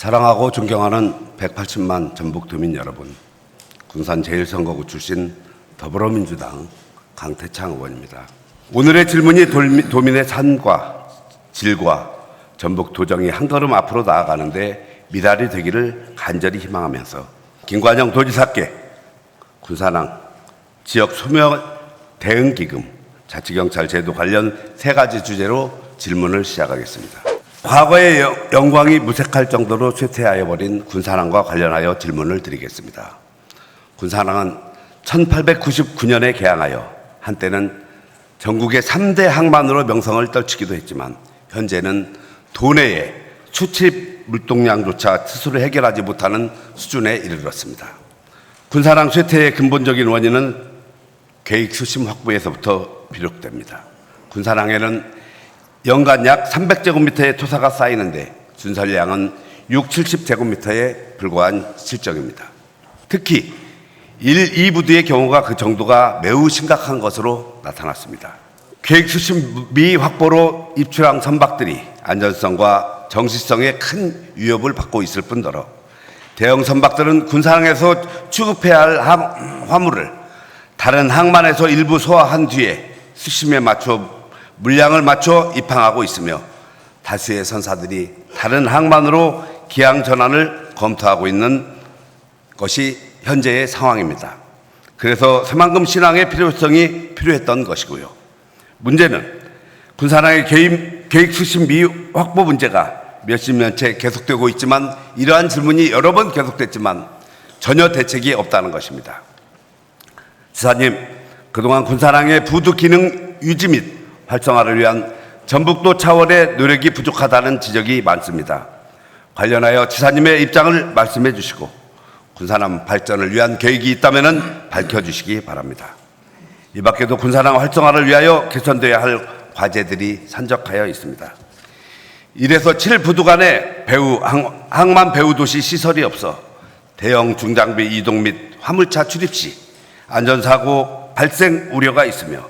사랑하고 존경하는 180만 전북도민 여러분, 군산 제1선거구 출신 더불어민주당 강태창 의원입니다. 오늘의 질문이 도민의 삶과 질과 전북 도정이 한 걸음 앞으로 나아가는데 미랄이 되기를 간절히 희망하면서 김관영 도지사께 군산항 지역 소멸 대응기금, 자치경찰 제도 관련 3가지 주제로 질문을 시작하겠습니다. 과거의 영광이 무색할 정도로 쇠퇴하여 버린 군산항과 관련하여 질문을 드리겠습니다. 군산항은 1899년에 개항하여 한때는 전국의 3대 항만으로 명성을 떨치기도 했지만 현재는 도내의 수출 물동량조차 스스로 해결하지 못하는 수준에 이르렀습니다. 군산항 쇠퇴의 근본적인 원인은 계획 수심 확보에서부터 비롯됩니다. 군산항에는 연간 약 300제곱미터의 토사가 쌓이는데 준설량은 70제곱미터에 불과한 실정입니다. 특히 1, 2부두의 경우가 그 정도가 매우 심각한 것으로 나타났습니다. 계획 수심 미확보로 입출항 선박들이 안전성과 정시성에 큰 위협을 받고 있을 뿐더러 대형 선박들은 군산항에서 취급해야 할 화물을 다른 항만에서 일부 소화한 뒤에 수심에 맞춰 물량을 맞춰 입항하고 있으며 다수의 선사들이 다른 항만으로 기항 전환을 검토하고 있는 것이 현재의 상황입니다. 그래서 새만금 신항의 필요성이 필요했던 것이고요. 문제는 군산항의 계획 수심 미확보 문제가 몇십 년째 계속되고 있지만 이러한 질문이 여러 번 계속됐지만 전혀 대책이 없다는 것입니다. 지사님, 그동안 군산항의 부두 기능 유지 및 활성화를 위한 전북도 차원의 노력이 부족하다는 지적이 많습니다. 관련하여 지사님의 입장을 말씀해 주시고 군산항 발전을 위한 계획이 있다면 밝혀주시기 바랍니다. 이 밖에도 군산항 활성화를 위하여 개선되어야 할 과제들이 산적하여 있습니다. 1에서 7부두 간의 항만 배후 도시 시설이 없어 대형 중장비 이동 및 화물차 출입 시 안전사고 발생 우려가 있으며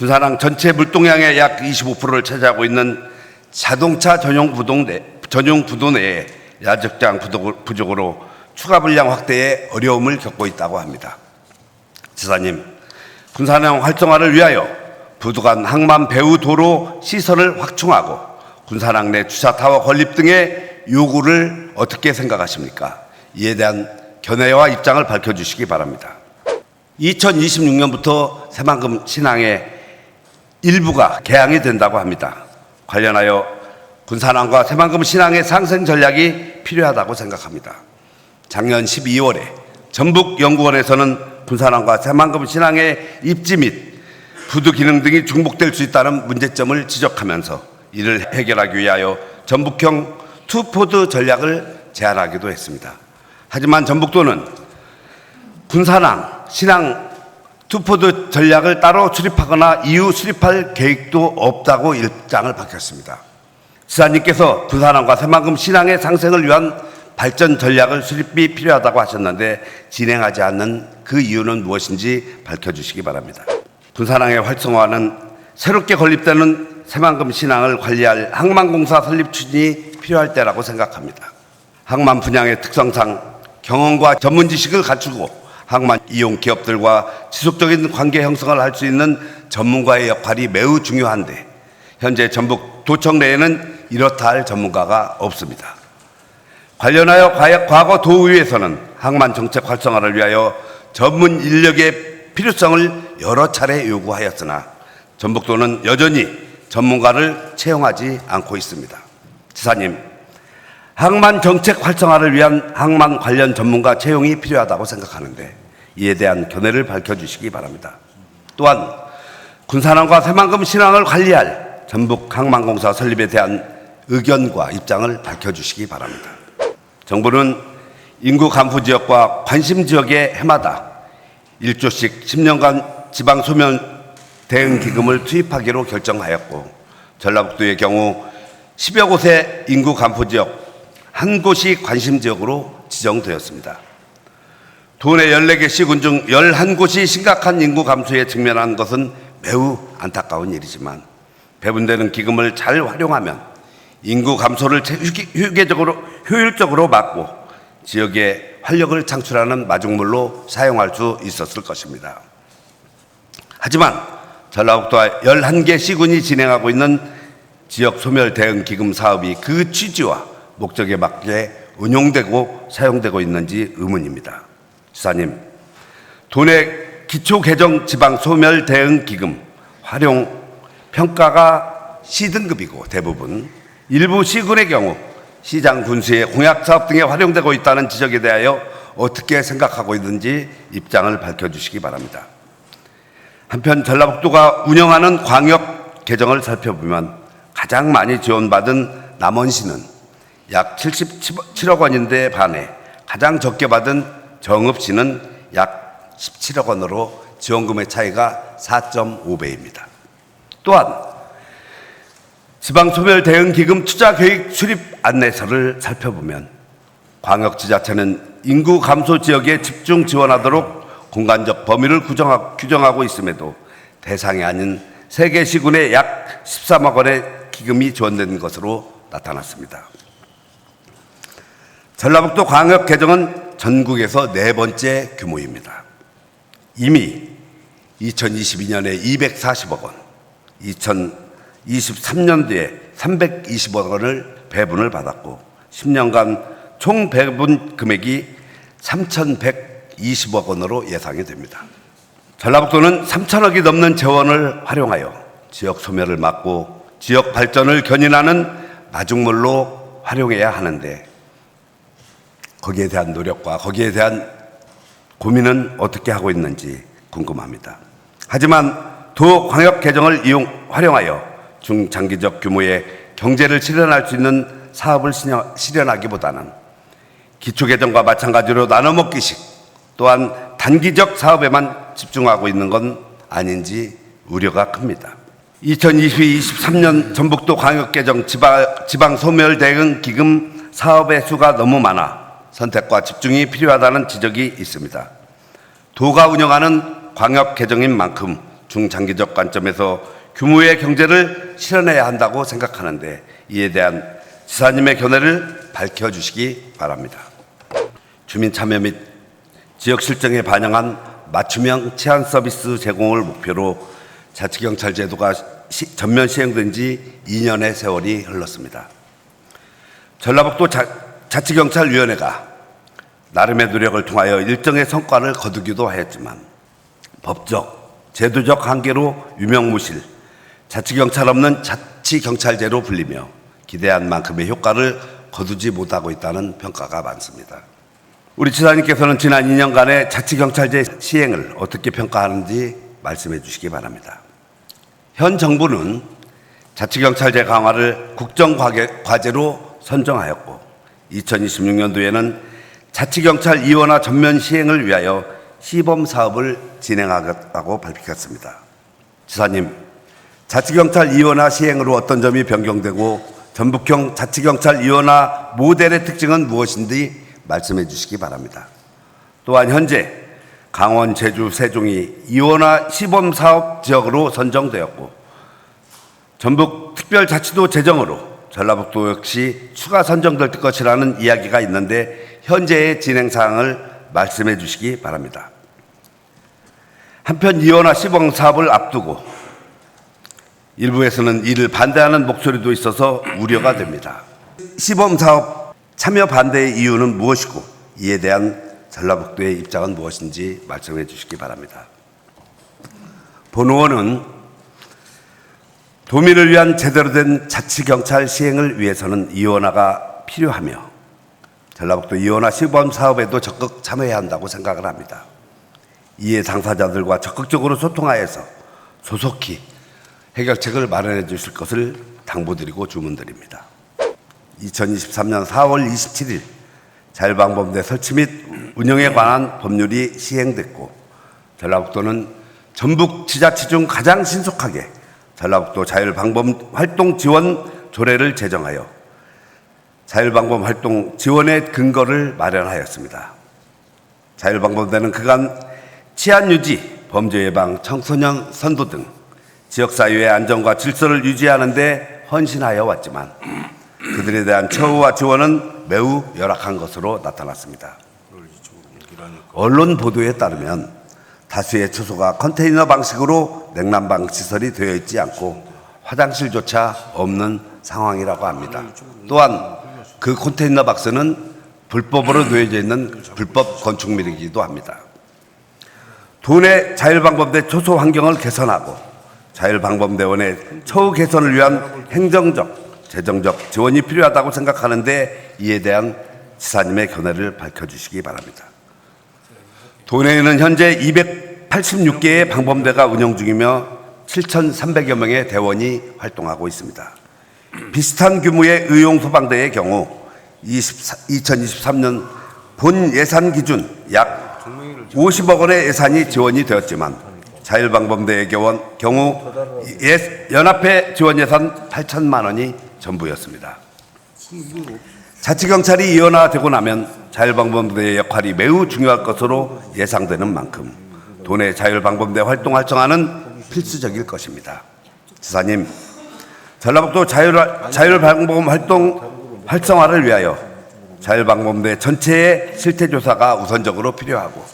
군산항 전체 물동량의 약 25%를 차지하고 있는 자동차 전용 부도 내에 야적장 부족으로 추가 분량 확대에 어려움을 겪고 있다고 합니다. 지사님, 군산항 활성화를 위하여 부두 간 항만 배후 도로 시설을 확충하고 군산항 내 주차타워 건립 등의 요구를 어떻게 생각하십니까? 이에 대한 견해와 입장을 밝혀주시기 바랍니다. 2026년부터 새만금 신항의 일부가 개항이 된다고 합니다. 관련하여 군산항과 새만금 신항의 상생 전략이 필요하다고 생각합니다. 작년 12월에 전북연구원에서는 군산항과 새만금 신항의 입지 및 부두 기능 등이 중복될 수 있다는 문제점을 지적하면서 이를 해결하기 위하여 전북형 투포드 전략을 제안하기도 했습니다. 하지만 전북도는 군산항, 신항 투포드 전략을 따로 수립하거나 이후 수립할 계획도 없다고 입장을 밝혔습니다. 지사님께서 군산항과 새만금 신항의 상생을 위한 발전 전략을 수립이 필요하다고 하셨는데 진행하지 않는 그 이유는 무엇인지 밝혀주시기 바랍니다. 군산항의 활성화는 새롭게 건립되는 새만금 신항을 관리할 항만공사 설립 추진이 필요할 때라고 생각합니다. 항만 분야의 특성상 경험과 전문 지식을 갖추고 항만 이용 기업들과 지속적인 관계 형성을 할 수 있는 전문가의 역할이 매우 중요한데 현재 전북 도청 내에는 이렇다 할 전문가가 없습니다. 관련하여 과거 도의회에서는 항만 정책 활성화를 위하여 전문 인력의 필요성을 여러 차례 요구하였으나 전북도는 여전히 전문가를 채용하지 않고 있습니다. 지사님, 항만 정책 활성화를 위한 항만 관련 전문가 채용이 필요하다고 생각하는데 이에 대한 견해를 밝혀주시기 바랍니다. 또한 군산항과 새만금 신항을 관리할 전북항만공사 설립에 대한 의견과 입장을 밝혀주시기 바랍니다. 정부는 인구 감소 지역과 관심 지역의 해마다 1조씩 10년간 지방 소멸 대응 기금을 투입하기로 결정하였고 전라북도의 경우 10여 곳의 인구 감소 지역 한 곳이 관심 지역으로 지정되었습니다. 도내 14개 시군 중 11곳이 심각한 인구 감소에 직면한 것은 매우 안타까운 일이지만 배분되는 기금을 잘 활용하면 인구 감소를 효율적으로 막고 지역에 활력을 창출하는 마중물로 사용할 수 있었을 것입니다. 하지만 전라북도와 11개 시군이 진행하고 있는 지역 소멸 대응 기금 사업이 그 취지와 목적에 맞게 운용되고 사용되고 있는지 의문입니다. 지사님, 도내 기초개정 지방 소멸 대응 기금 활용 평가가 C등급이고 대부분 일부 시군의 경우 시장 군수의 공약 사업 등에 활용되고 있다는 지적에 대하여 어떻게 생각하고 있는지 입장을 밝혀주시기 바랍니다. 한편 전라북도가 운영하는 광역 개정을 살펴보면 가장 많이 지원받은 남원시는 약 77억 원인데 반해 가장 적게 받은 정읍시는 약 17억 원으로 지원금의 차이가 4.5배입니다. 또한 지방소멸대응기금 투자계획 수립 안내서를 살펴보면 광역지자체는 인구 감소 지역에 집중 지원하도록 공간적 범위를 규정하고 있음에도 대상이 아닌 3개 시군에 약 13억 원의 기금이 지원된 것으로 나타났습니다. 전라북도 광역 개정은 전국에서 4번째 규모입니다. 이미 2022년에 240억 원, 2023년도에 320억 원을 배분을 받았고 10년간 총 배분 금액이 3,120억 원으로 예상이 됩니다. 전라북도는 3천억이 넘는 재원을 활용하여 지역 소멸을 막고 지역 발전을 견인하는 마중물로 활용해야 하는데 거기에 대한 노력과 거기에 대한 고민은 어떻게 하고 있는지 궁금합니다. 하지만 도 광역 개정을 활용하여 중장기적 규모의 경제를 실현할 수 있는 사업을 실현하기보다는 기초개정과 마찬가지로 나눠먹기식 또한 단기적 사업에만 집중하고 있는 건 아닌지 우려가 큽니다. 2022-23년 전북도 광역개정 지방소멸대응기금 사업의 수가 너무 많아 선택과 집중이 필요하다는 지적이 있습니다. 도가 운영하는 광역개정인 만큼 중장기적 관점에서 규모의 경제를 실현해야 한다고 생각하는데 이에 대한 지사님의 견해를 밝혀주시기 바랍니다. 주민 참여 및 지역 실정에 반영한 맞춤형 치안 서비스 제공을 목표로 자치경찰 제도가 전면 시행된 지 2년의 세월이 흘렀습니다. 전라북도 자치경찰위원회가 나름의 노력을 통하여 일정의 성과를 거두기도 하였지만 법적, 제도적 한계로 유명무실, 자치경찰 없는 자치경찰제로 불리며 기대한 만큼의 효과를 거두지 못하고 있다는 평가가 많습니다. 우리 지사님께서는 지난 2년간의 자치경찰제 시행을 어떻게 평가하는지 말씀해 주시기 바랍니다. 현 정부는 자치경찰제 강화를 국정과제로 선정하였고 2026년도에는 자치경찰 이원화 전면 시행을 위하여 시범 사업을 진행하겠다고 밝혔습니다. 지사님, 자치경찰 이원화 시행으로 어떤 점이 변경되고 전북형 자치경찰 이원화 모델의 특징은 무엇인지 말씀해 주시기 바랍니다. 또한 현재 강원, 제주, 세종이 이원화 시범 사업 지역으로 선정되었고 전북특별자치도 제정으로 전라북도 역시 추가 선정될 것이라는 이야기가 있는데 현재의 진행 사항을 말씀해 주시기 바랍니다. 한편 이원화 시범 사업을 앞두고 일부에서는 이를 반대하는 목소리도 있어서 우려가 됩니다. 시범 사업 참여 반대의 이유는 무엇이고 이에 대한 전라북도의 입장은 무엇인지 말씀해 주시기 바랍니다. 본 의원은 도민을 위한 제대로 된 자치경찰 시행을 위해서는 이원화가 필요하며 전라북도 이원화 시범 사업에도 적극 참여해야 한다고 생각을 합니다. 이에 당사자들과 적극적으로 소통하여서 조속히 해결책을 마련해 주실 것을 당부드리고 주문드립니다. 2023년 4월 27일 자율방범대 설치 및 운영에 관한 법률이 시행됐고 전라북도는 전북 지자체 중 가장 신속하게 전라북도 자율방범 활동 지원 조례를 제정하여 자율방범 활동 지원의 근거를 마련하였습니다. 자율방범대는 그간 치안 유지, 범죄 예방, 청소년 선도 등 지역사회의 안정과 질서를 유지하는 데 헌신하여 왔지만 그들에 대한 처우와 지원은 매우 열악한 것으로 나타났습니다. 언론 보도에 따르면 다수의 처소가 컨테이너 방식으로 냉난방 시설이 되어 있지 않고 화장실조차 없는 상황이라고 합니다. 또한 그 컨테이너 박스는 불법으로 놓여져 있는 불법 건축물이기도 합니다. 도내 자율방범대 초소 환경을 개선하고 자율방범대원의 처우 개선을 위한 행정적, 재정적 지원이 필요하다고 생각하는데 이에 대한 지사님의 견해를 밝혀주시기 바랍니다. 도내에는 현재 286개의 방범대가 운영 중이며 7,300여 명의 대원이 활동하고 있습니다. 비슷한 규모의 의용소방대의 경우 2023년 본 예산 기준 약 50억 원의 예산이 지원이 되었지만 자율방범대의 경우 연합회 지원 예산 8천만 원이 전부였습니다. 자치경찰이 이원화되고 나면 자율방범대의 역할이 매우 중요할 것으로 예상되는 만큼 도내 자율방범대 활동 활성화는 필수적일 것입니다. 지사님, 전라북도 자율방범 활동 활성화를 위하여 자율방범대 전체의 실태조사가 우선적으로 필요하고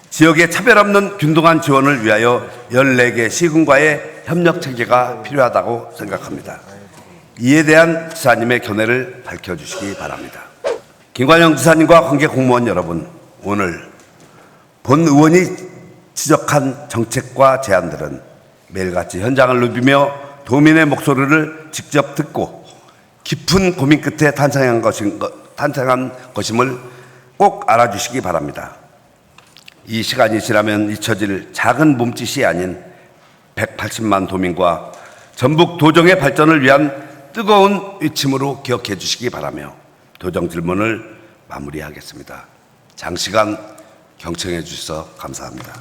지역의 차별 없는 균등한 지원을 위하여 14개 시군과의 협력체계가 필요하다고 생각합니다. 이에 대한 지사님의 견해를 밝혀주시기 바랍니다. 김관영 지사님과 관계 공무원 여러분, 오늘 본 의원이 지적한 정책과 제안들은 매일같이 현장을 누비며 도민의 목소리를 직접 듣고 깊은 고민 끝에 탄생한 것임을 꼭 알아주시기 바랍니다. 이 시간이 지나면 잊혀질 작은 몸짓이 아닌 180만 도민과 전북 도정의 발전을 위한 뜨거운 외침으로 기억해 주시기 바라며 도정 질문을 마무리하겠습니다. 장시간 경청해 주셔서 감사합니다.